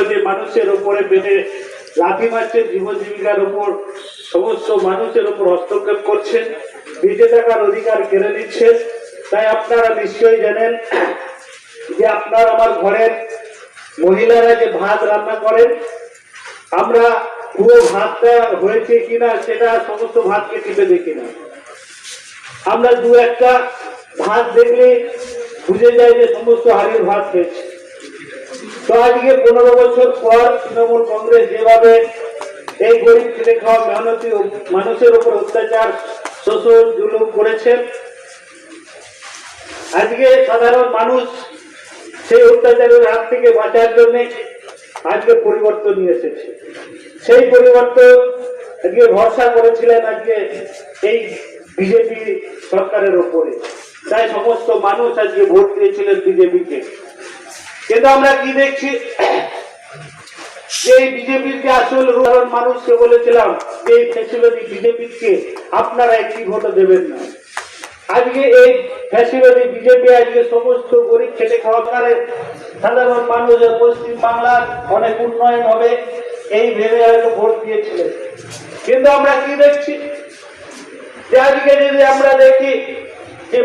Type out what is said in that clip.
যে মানুষের উপরে বেঁধে লাঠি মারছেন, জীবন জীবিকার উপর সমস্ত মানুষের উপর হস্তক্ষেপ করছেন, বেঁচে থাকার অধিকার কেড়ে নিচ্ছেন। তাই আপনারা নিশ্চয়ই জানেন যে আপনার আমার ঘরের মহিলারা যে ভাত রান্না করেন, আমরা পুরো ভাতটা হয়েছে কিনা সেটা সমস্ত ভাতকে টিপে দেখি না। আমরা দু একটা ভাত দেখলে বুঝে যাই যে সমস্ত হাড়ির ভাত হয়েছে। তো আজকে 15 বছর পর তৃণমূল কংগ্রেস যেভাবে এই গরিব খেটে খাওয়া মেহনতি মানুষের উপর অত্যাচার, শোষণ, জুলুম করেছেন, আজকে সাধারণ মানুষ সেই অত্যাচারের হাত থেকে বাঁচার জন্য আজকে পরিবর্তন নিয়ে এসেছে। সেই পরিবর্তন আজকে ভরসা করেছিলেন আজকে এই বিজেপি সরকারের উপরে, তাই সমস্ত মানুষ আজকে ভোট দিয়েছিলেন বিজেপিকে। কিন্তু আমরা কি দেখছি, এই বিজেপির যে আসল সাধারণ মানুষকে বলেছিলাম যে এই ফ্যাসিবাদী বিজেপিকে আপনারা একটি ভোটও দেবেন না। আজকে এই ফ্যাসিবাদী বিজেপি আজকে সমস্ত গরিব খেটে খাওয়া সাধারণ মানুষের পশ্চিম বাংলার অনেক উন্নয়ন হবে এই ভেবে হয়তো ভোট দিয়েছিলেন। কিন্তু আমরা কি দেখছি যে আজকে যদি আমরা দেখি যে